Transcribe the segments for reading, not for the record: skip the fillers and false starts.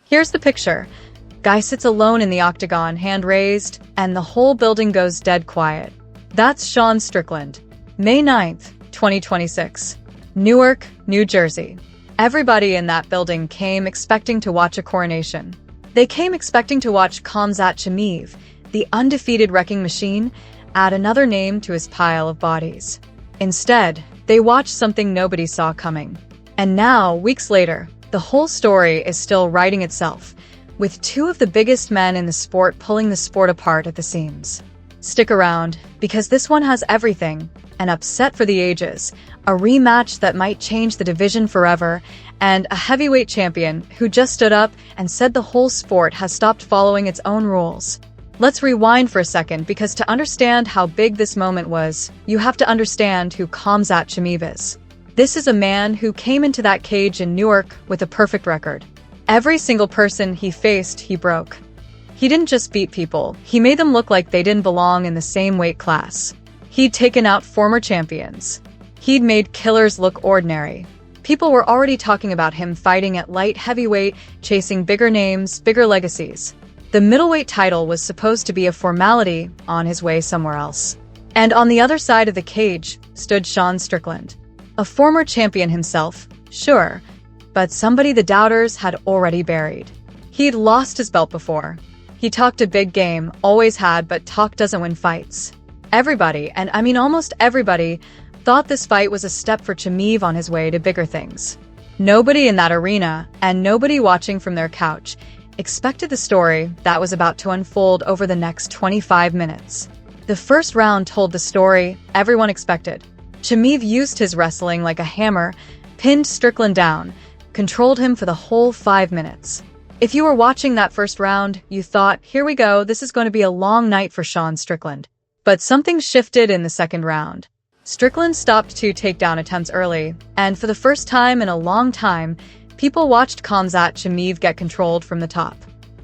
Here's the picture. Guy sits alone in the octagon, hand raised, and the whole building goes dead quiet. That's Sean Strickland. May 9th, 2026. Newark, New Jersey. Everybody in that building came expecting to watch a coronation. They came expecting to watch Khamzat Chimaev, the undefeated wrecking machine, add another name to his pile of bodies. Instead, they watched something nobody saw coming. And now, weeks later, the whole story is still writing itself, with two of the biggest men in the sport pulling the sport apart at the seams. Stick around, because this one has everything: an upset for the ages, a rematch that might change the division forever, and a heavyweight champion who just stood up and said the whole sport has stopped following its own rules. Let's rewind for a second, because to understand how big this moment was, you have to understand who Khamzat Chimaev is. This is a man who came into that cage in Newark with a perfect record. Every single person he faced, he broke. He didn't just beat people, he made them look like they didn't belong in the same weight class. He'd taken out former champions. He'd made killers look ordinary. People were already talking about him fighting at light heavyweight, chasing bigger names, bigger legacies. The middleweight title was supposed to be a formality on his way somewhere else. And on the other side of the cage stood Sean Strickland. A former champion himself, sure, but somebody the doubters had already buried. He'd lost his belt before. He talked a big game, always had, but talk doesn't win fights. Everybody, and I mean almost everybody, thought this fight was a step for Chimaev on his way to bigger things. Nobody in that arena, and nobody watching from their couch, expected the story that was about to unfold over the next 25 minutes. The first round told the story everyone expected. Chimaev used his wrestling like a hammer, pinned Strickland down, controlled him for the whole 5 minutes. If you were watching that first round, you thought, here we go, this is going to be a long night for Sean Strickland. But something shifted in the second round. Strickland stopped 2 takedown attempts early, and for the first time in a long time, people watched Khamzat Chimaev get controlled from the top.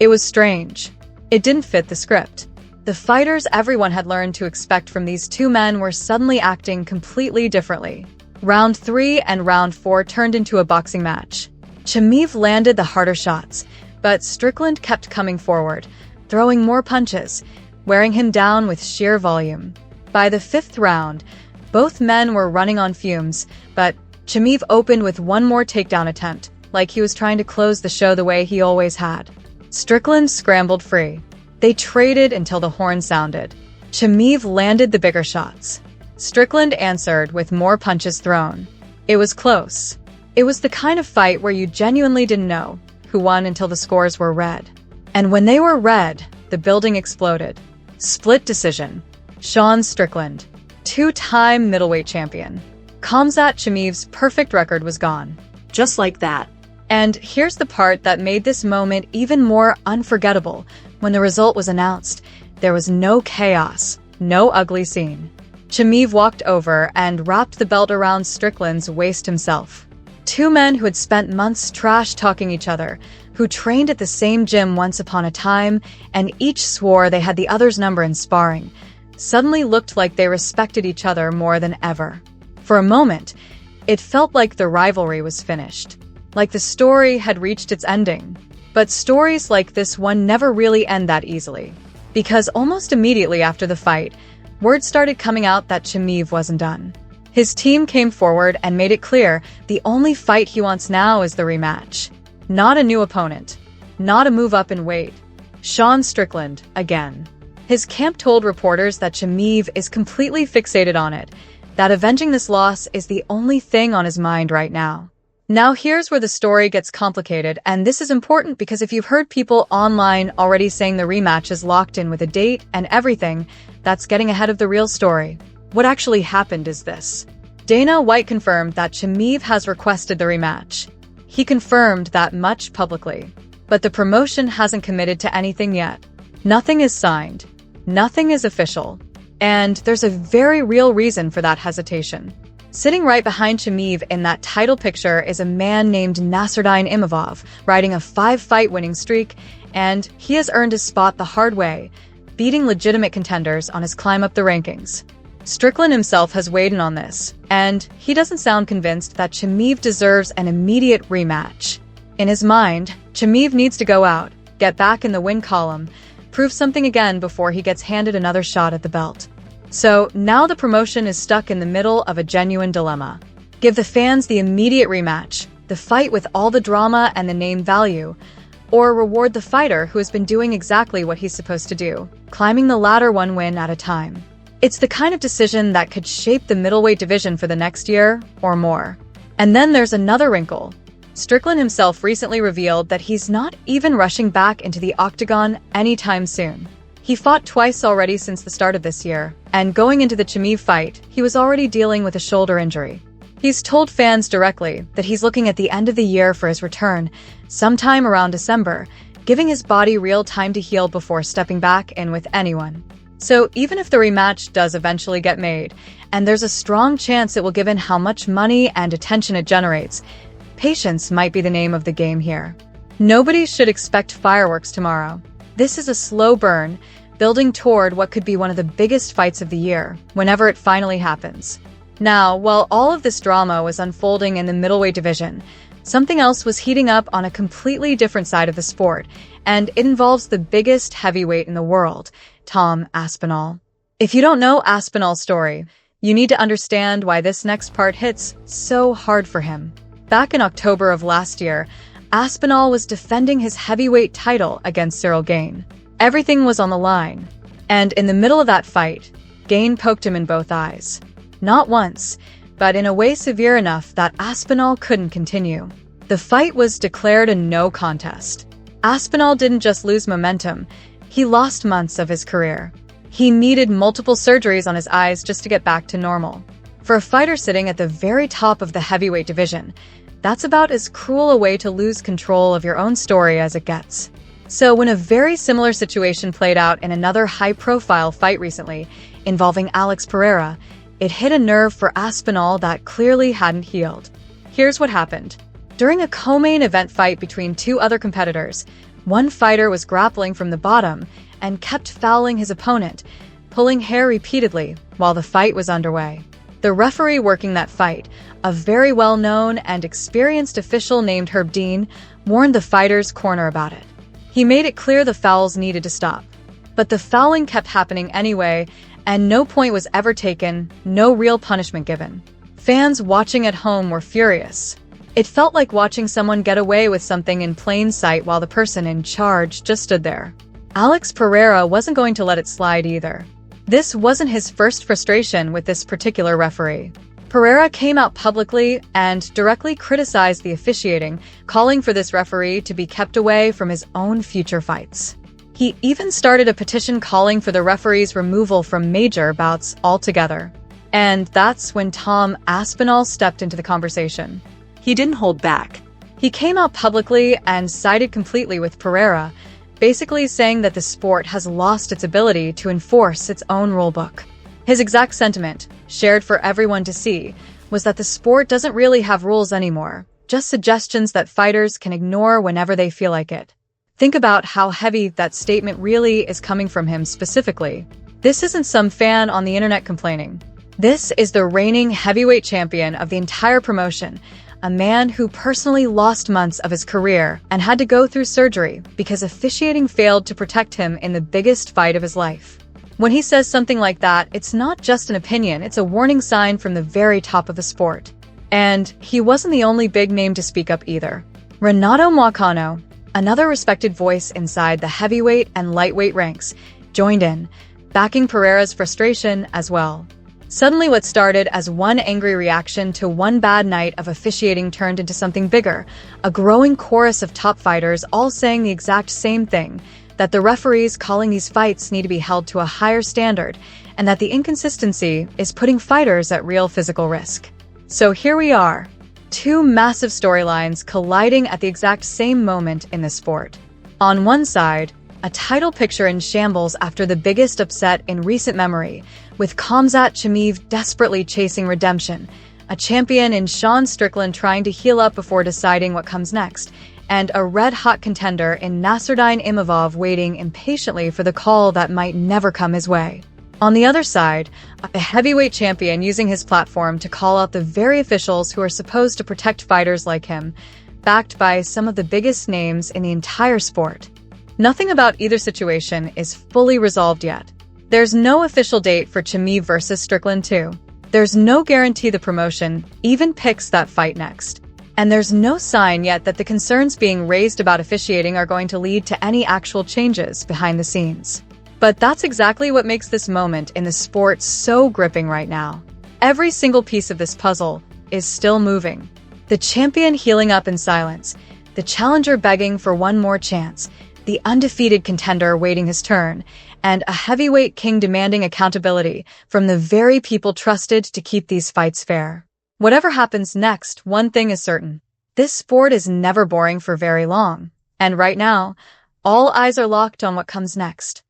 It was strange. It didn't fit the script. The fighters everyone had learned to expect from these two men were suddenly acting completely differently. Round 3 and round 4 turned into a boxing match. Chimaev landed the harder shots, but Strickland kept coming forward, throwing more punches, wearing him down with sheer volume. By the 5th round, both men were running on fumes, but Chimaev opened with one more takedown attempt, like he was trying to close the show the way he always had. Strickland scrambled free. They traded until the horn sounded. Chimaev landed the bigger shots. Strickland answered with more punches thrown. It was close. It was the kind of fight where you genuinely didn't know who won until the scores were read. And when they were read, the building exploded. Split decision. Sean Strickland, 2-time middleweight champion. Khamzat Chimaev's perfect record was gone. Just like that. And here's the part that made this moment even more unforgettable. When the result was announced, there was no chaos, no ugly scene. Chimaev walked over and wrapped the belt around Strickland's waist himself. Two men who had spent months trash-talking each other, who trained at the same gym once upon a time, and each swore they had the other's number in sparring, suddenly looked like they respected each other more than ever. For a moment, it felt like the rivalry was finished, like the story had reached its ending. But stories like this one never really end that easily, because almost immediately after the fight, word started coming out that Chimaev wasn't done. His team came forward and made it clear the only fight he wants now is the rematch. Not a new opponent. Not a move up in weight. Sean Strickland, again. His camp told reporters that Chimaev is completely fixated on it, that avenging this loss is the only thing on his mind right now. Now here's where the story gets complicated, and this is important because if you've heard people online already saying the rematch is locked in with a date and everything, that's getting ahead of the real story. What actually happened is this. Dana White confirmed that Chimaev has requested the rematch. He confirmed that much publicly. But the promotion hasn't committed to anything yet. Nothing is signed. Nothing is official. And there's a very real reason for that hesitation. Sitting right behind Chimaev in that title picture is a man named Nasruddin Imavov, riding a 5-fight winning streak, and he has earned his spot the hard way, beating legitimate contenders on his climb up the rankings. Strickland himself has weighed in on this, and he doesn't sound convinced that Chimaev deserves an immediate rematch. In his mind, Chimaev needs to go out, get back in the win column, prove something again before he gets handed another shot at the belt. So now the promotion is stuck in the middle of a genuine dilemma. Give the fans the immediate rematch, the fight with all the drama and the name value, or reward the fighter who has been doing exactly what he's supposed to do, climbing the ladder one win at a time. It's the kind of decision that could shape the middleweight division for the next year or more. And then there's another wrinkle. Strickland himself recently revealed that he's not even rushing back into the octagon anytime soon. He fought twice already since the start of this year, and going into the Chimaev fight, he was already dealing with a shoulder injury. He's told fans directly that he's looking at the end of the year for his return, sometime around December, giving his body real time to heal before stepping back in with anyone. So even if the rematch does eventually get made, and there's a strong chance it will given how much money and attention it generates, patience might be the name of the game here. Nobody should expect fireworks tomorrow. This is a slow burn, building toward what could be one of the biggest fights of the year, whenever it finally happens. Now, while all of this drama was unfolding in the middleweight division, something else was heating up on a completely different side of the sport, and it involves the biggest heavyweight in the world, Tom Aspinall. If you don't know Aspinall's story, you need to understand why this next part hits so hard for him. Back in October of last year, Aspinall was defending his heavyweight title against Cyril Gane. Everything was on the line, and in the middle of that fight, Gane poked him in both eyes. Not once, but in a way severe enough that Aspinall couldn't continue. The fight was declared a no contest. Aspinall didn't just lose momentum, he lost months of his career. He needed multiple surgeries on his eyes just to get back to normal. For a fighter sitting at the very top of the heavyweight division, that's about as cruel a way to lose control of your own story as it gets. So when a very similar situation played out in another high-profile fight recently, involving Alex Pereira, it hit a nerve for Aspinall that clearly hadn't healed. Here's what happened. During a co-main event fight between two other competitors, one fighter was grappling from the bottom and kept fouling his opponent, pulling hair repeatedly while the fight was underway. The referee working that fight, a very well-known and experienced official named Herb Dean, warned the fighter's corner about it. He made it clear the fouls needed to stop. But the fouling kept happening anyway, and no point was ever taken, no real punishment given. Fans watching at home were furious. It felt like watching someone get away with something in plain sight while the person in charge just stood there. Alex Pereira wasn't going to let it slide either. This wasn't his first frustration with this particular referee. Pereira came out publicly and directly criticized the officiating, calling for this referee to be kept away from his own future fights. He even started a petition calling for the referee's removal from major bouts altogether. And that's when Tom Aspinall stepped into the conversation. He didn't hold back. He came out publicly and sided completely with Pereira, basically saying that the sport has lost its ability to enforce its own rulebook. His exact sentiment, shared for everyone to see, was that the sport doesn't really have rules anymore, just suggestions that fighters can ignore whenever they feel like it. Think about how heavy that statement really is coming from him specifically. This isn't some fan on the internet complaining. This is the reigning heavyweight champion of the entire promotion, a man who personally lost months of his career and had to go through surgery because officiating failed to protect him in the biggest fight of his life. When he says something like that, it's not just an opinion, it's a warning sign from the very top of the sport. And he wasn't the only big name to speak up either. Renato Moicano, another respected voice inside the heavyweight and lightweight ranks, joined in, backing Pereira's frustration as well. Suddenly what started as one angry reaction to one bad night of officiating turned into something bigger, a growing chorus of top fighters all saying the exact same thing, that the referees calling these fights need to be held to a higher standard, and that the inconsistency is putting fighters at real physical risk. So here we are, two massive storylines colliding at the exact same moment in the sport. On one side, a title picture in shambles after the biggest upset in recent memory, with Khamzat Chimaev desperately chasing redemption, a champion in Strickland trying to heal up before deciding what comes next, and a red-hot contender in Nasruddin Imavov waiting impatiently for the call that might never come his way. On the other side, a heavyweight champion using his platform to call out the very officials who are supposed to protect fighters like him, backed by some of the biggest names in the entire sport. Nothing about either situation is fully resolved yet. There's no official date for Chimaev versus Strickland 2. There's no guarantee the promotion even picks that fight next. And there's no sign yet that the concerns being raised about officiating are going to lead to any actual changes behind the scenes. But that's exactly what makes this moment in the sport so gripping right now. Every single piece of this puzzle is still moving. The champion healing up in silence, the challenger begging for one more chance, the undefeated contender waiting his turn, and a heavyweight king demanding accountability from the very people trusted to keep these fights fair. Whatever happens next, one thing is certain. This sport is never boring for very long. And right now, all eyes are locked on what comes next.